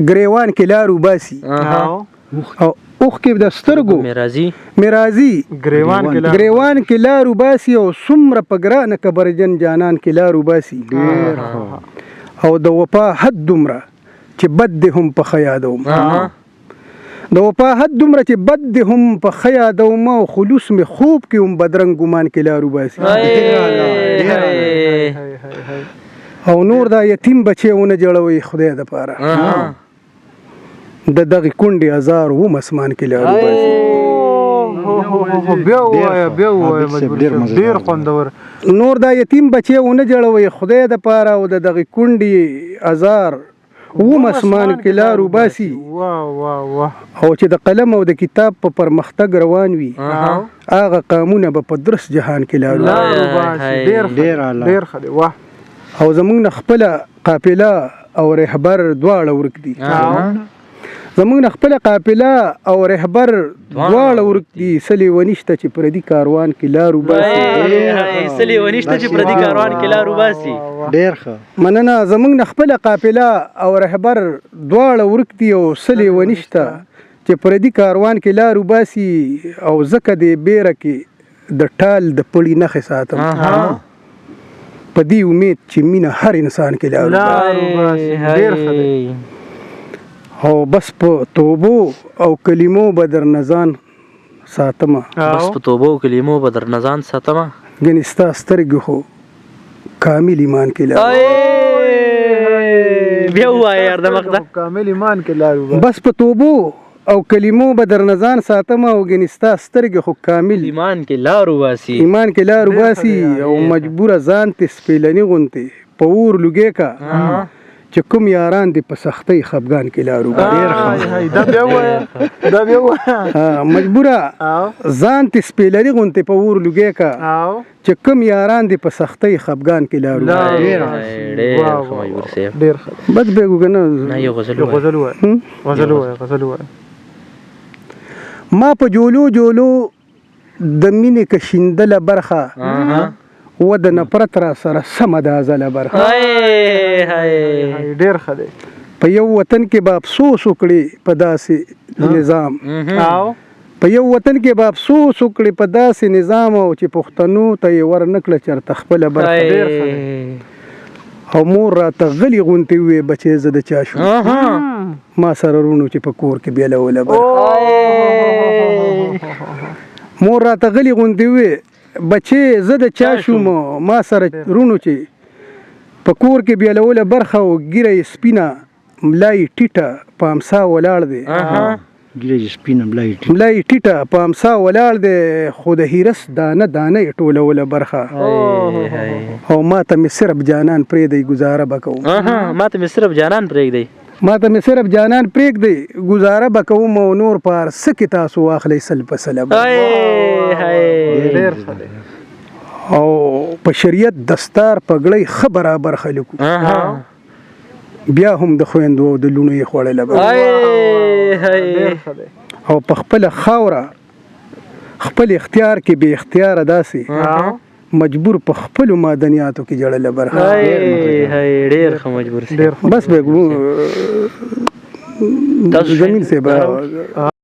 ګریوان کې لار وباسي او اوښ کې د سترګو میرازي ګریوان کې لار وباسي او څومره په ګرانه کبرجن جانان کې لار وباسي او د وفا حد دومره چې بد دې هم په ښه یادوم د وفا حد دومره چې بد دې هم په ښه یادوم او خلوص مې خوب کې هم بدرنګ ګمان کې لار وباسي او نور دا یتیم بچی ونه جوړوي خدای دپاره د دغې کونډې هزار وم اسمان کې لار وباسي نور دا یتیم بچی ونه جوړوي خدای دپاره او د دغې کونډې هزار وم اسمان کې لار وباسي او چې د قلم او د کتاب په پرمختګ روان وي هغه قامونه به په درست جهان کې لار وباسي او زمونږ نه خپله قافله او رهبر دواړه ورک دي زمونږ نه خپله قافله او رهبر دواړه ورک دي سلې ونشته چې پردي کاروان کې لار وباسي مننه زمونږ نه خپله قافله او رهبر دواړه ورک دي او سلې ونشته چې پردي کاروان کې لار وباسي او ځکه دې بیره کې د ټال د پړي نښې ساتم په دې امید چې مینه هر انسان کې لار وباسي او بس په توبو او کلمو به در نزان ساتمه ګنې ستا سترګې خو کامل ایمان کې لار بس په توبو او کلمو به در نزان ساتمه او ګنې ستا سترګې خو کامل ایمان کې لار وباسي او مجبوره ځان ته سپېلني غوندې په اور لوګې کا چې کوم یاران دې په سختۍ خفګان کې لار وباسي مجبوره ځان ته سپېلني غوندې په اور لوګې کا چې کوم یاران دې په سختۍ خفګان کې لار وباسي بس بېګو که نه ما په جولو د مینې کشیندله برخه و د نفرت را سره سمه د ازله برخه په یو وطن کې به افسوس وکړي په داسې نظام او چې پښتنو ته یې ورنکړه چېرته خپله برخه او مور راته غلي غونتې وې بچې زه د چا شو ما سره رونو چې په کور کې بیلوله مور راته غلي غونتې وې بچې زه د چا شوم ما سره رونو چې په کور کې بیلوله برخه او ګیره یې سپینه ملا یې ټیټه په امسا ولاړ دی ملا یې ټیټه په امسا ولاړ دی خو د هیرس دانه یې ټولوله برخه او ما ته مې صرف جانان پرېږدی ګزاره به کوم ما ته مې صرف جانان پرېږدی ګزاره به کوم او نور په هر څه کې تاسو واخلئ سل په سله او په شریعت دستار پګړۍ ښه برابر خلکو بیا هم د خویندو او د لوڼو یې خوړله او په خپله خاوره خپل اختیار کې بې اختیاره داسې مجبور په خپلو معدنیاتو کې جړله برخه بس بېګو زمین صاحب